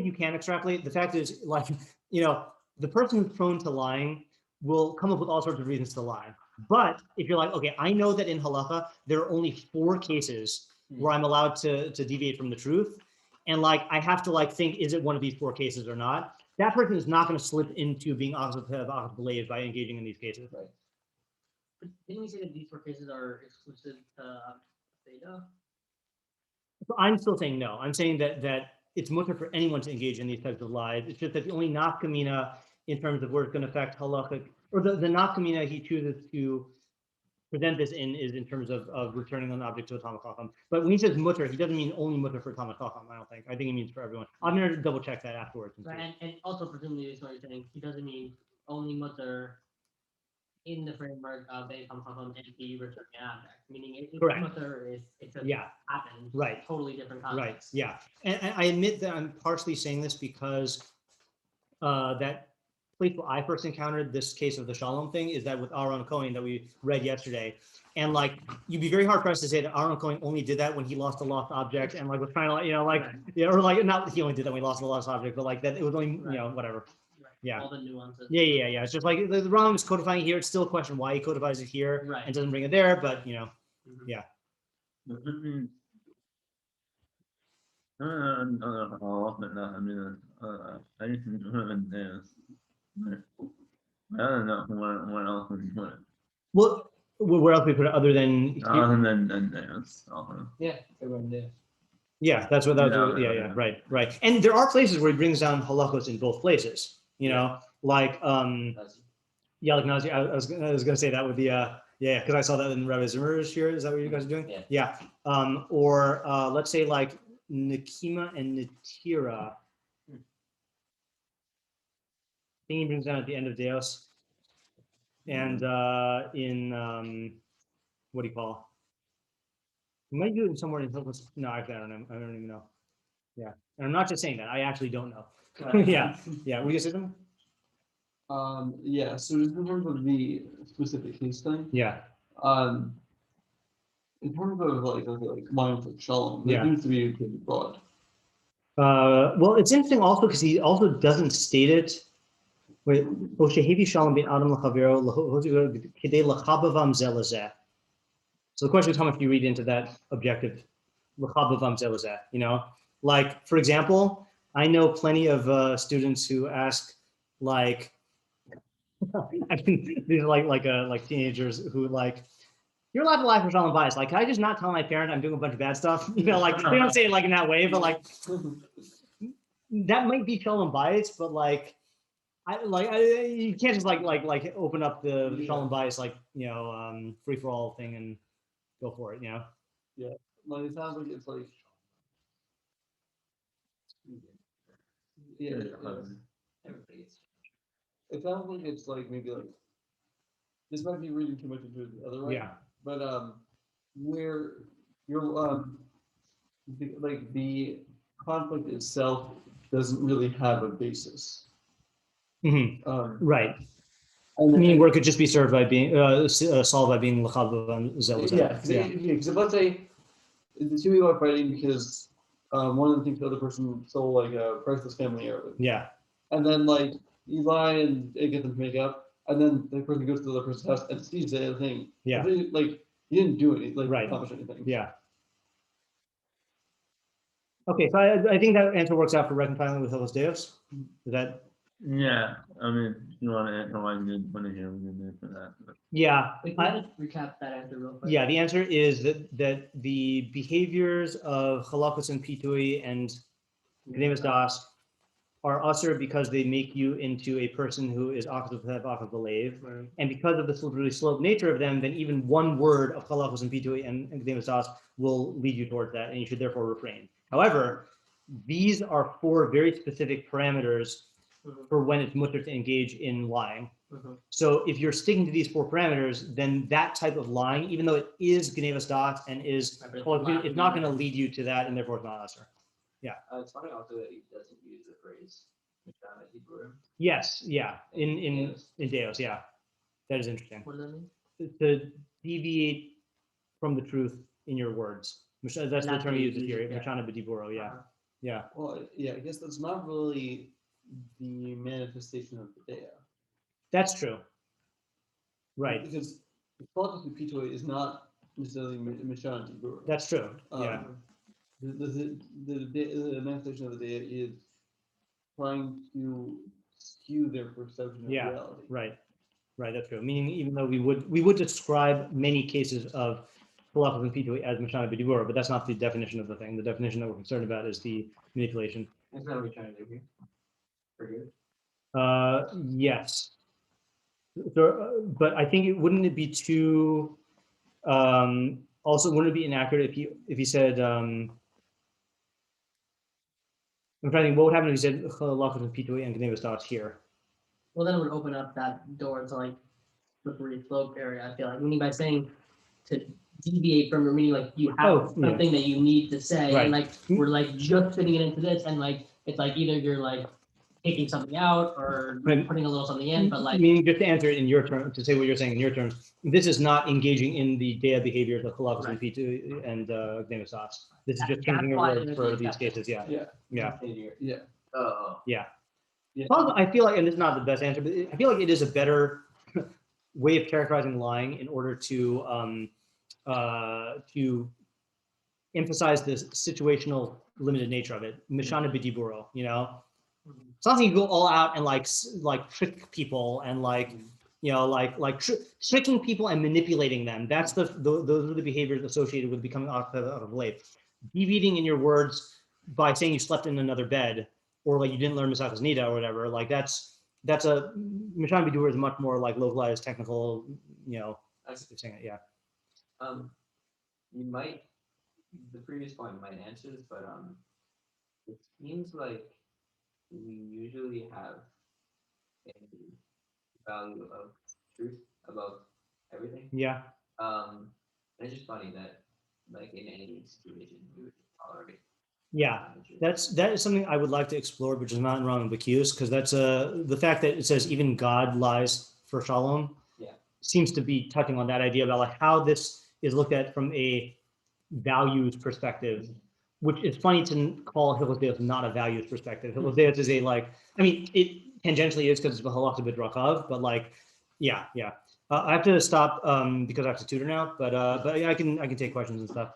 you can extrapolate, the fact is, like, the person who's prone to lying will come up with all sorts of reasons to lie. But if you're like, okay, I know that in halacha, there are only 4 cases where I'm allowed to deviate from the truth. And like, I have to like think, is it one of these 4 cases or not? That person is not going to slip into being achas v'tev, achas b'leiv by engaging in these cases. Right. But didn't we say that these 4 cases are exclusive to theta? So I'm still saying no. I'm saying that it's mutter for anyone to engage in these types of lies. It's just that the only nafkamina in terms of where it's going to affect halachic, or the nafkamina he chooses to present this in is in terms of returning an object to a Talmid Chacham. But when he says mutter, he doesn't mean only mutter for Talmid Chacham, I don't think. I think he means for everyone. I'm going to double check that afterwards. Right, and also presumably is what you're saying. He doesn't mean only mutter in the framework of a Talmid Chacham and be returning an object. Meaning it's Correct. mutter if it just Yeah. happens. Right. Totally different Right. context. Yeah. And I admit that I'm partially saying this because that place where I first encountered this case of the Shalom thing is that with Aaron Cohen that we read yesterday. And like, you'd be very hard pressed to say that Aaron Cohen only did that when he lost a lost object and like was trying to, like, Right. yeah, or like, not that he only did that when he lost a lost object, but like that it was only, whatever. Right. Yeah. All the nuances. Yeah. It's just like the Rambam is codifying here. It's still a question why he codifies it here Right. and doesn't bring it there, but Mhm. yeah. I used to do it in days. I don't know where else we can put it. Well, where else we put it other than Other than dance. Yeah, everyone did. yeah, that's what Yeah. right. And there are places where he brings down halachos in both places, like yeah, like Nazi, I was gonna say that would be because I saw that in Rabbi Zimmer's here. Is that what you guys are doing? Yeah. Or let's say like Nikima and Natira. I think he brings down at the end of Deos. And in what do you call? You might do it somewhere in Hilchos. No, actually, I don't know. I don't even know. Yeah, and I'm not just saying that. I actually don't know. Yeah. Were you gonna say something? Yeah, so just in terms of the specific case thing, Yeah. in terms of like lines like Shalom, Yeah. that seems to be pretty broad. Well, it's interesting also because he also doesn't state it. Wait, Shalom bin Adam l'chavero k'dei l'chabavam zeh lezeh. So the question is how much do you read into that objective? L'chabavam zeh lezeh, like, for example, I know plenty of students who ask, like, I mean, these are like teenagers who like, you're allowed to lie for Shalom bias. Like, can I just not tell my parent I'm doing a bunch of bad stuff? Like they don't say it like in that way, but like that might be Shalom bias, but like, you can't just like open up the Shalom bias free for all thing and go for it, Yeah, like it sounds like it's like it sounds like it's like maybe like this might be reading too much into it the other way. Yeah. But where you're like the conflict itself doesn't really have a basis. Mhm. And Right. I then- mean, where it could just be served by being solved by being l'chava and zealous. Yeah, because let's say the two people are fighting because one of them thinks the other person stole like a priceless family heirloom, Yeah. and then like you lie and get them to make up, and then the person goes to the other person's house and sees the other thing. Yeah. But then, like you didn't do anything, like Right. accomplish anything. Yeah. Okay, so I think that answer works out for reconciling with Hilchos Deios. Is that? Yeah, I mean, if you want to answer why you didn't put it here, we can answer that. But Yeah. Wait, can you just recap that answer real quick? Yeah, the answer is that the behaviors of halachos and pitui and geneivas daas are usher because they make you into a person who is opposite of the lave. Right. And because of the slippery slope nature of them, then even one word of halachos and pitui and geneivas daas will lead you towards that, and you should therefore refrain. However, these are 4 very specific parameters Mhm. for when it's mutter to engage in lying. Mhm. So if you're sticking to these 4 parameters, then that type of lying, even though it is geneivas daas and is, Right, but it's not going to lead you to that, and therefore it's not usher. It's funny also that he doesn't use the phrase "Mishana Hebrew." Yes, yeah, in Deos, yeah, that is interesting. What does that mean? To deviate from the truth in your words. That's the Not term to he uses use here. it, yeah. Mishana b'diburo, yeah, Uh-huh. yeah. Well, yeah, I guess that's not really the manifestation of the dea. That's true. Right, Because the politics of pitui is not necessarily Mishana Tibur. that's true. Yeah, The manifestation of the dea is trying to skew their perception of Yeah, reality. right, that's true. Meaning, even though we would describe many cases of halachos and pitui as mishana b'diburo, but that's not the definition of the thing. The definition that we're concerned about is the manipulation. That's not what we're trying to do here. For good. Yes. So, but I think wouldn't it be too? Also, wouldn't it be inaccurate if he said? I'm trying to think. What would happen if he said halachos and pitui and geneivas daas here? Well, then it would open up that door to like slippery slope area. I feel like, meaning by saying to deviate from your meaning, like you have Oh, yeah. something that you need to say, Right. and like we're like just fitting it into this, and like it's like either you're like taking something out or Right. putting a little something in, but like Meaning, just to answer it in your terms, to say what you're saying in your terms, this is not engaging in the dea behaviors of halachos and pitui and geneivas daas. This is just changing your That's word why for it these is cases. Yeah, Yeah. yeah. Yeah. Oh. Yeah. Yeah. Well, I feel like, and it's not the best answer, but I feel like it is a better way of characterizing lying in order to emphasize the situational limited nature of it. Mishana b'diburo, you know, it's not that you go all out and like trick people and like, you know, tricking people and manipulating them. That's those are the behaviors associated with becoming out of late. Deviating in your words by saying you slept in another bed, or like you didn't learn Masachas Nida or whatever, like that's a Mishana b'diburo is much more like localized, technical, you know, saying it, yeah. You might, the previous point might answer this, but it seems like we usually have a value of truth about everything. Yeah. And it's just funny that like in any situation we would tolerate. Yeah, that is something I would like to explore, which is not in Rambam Bekius, because that's the fact that it says even God lies for shalom. Yeah. Seems to be touching on that idea about like how this is looked at from a values perspective, which is funny to call Hilchos Deios not a values perspective. Hilchos Deios is a like, I mean, it tangentially is because it's a halachos b'drakav, but like, yeah. I have to stop because I have to tutor now, but yeah, I can take questions and stuff.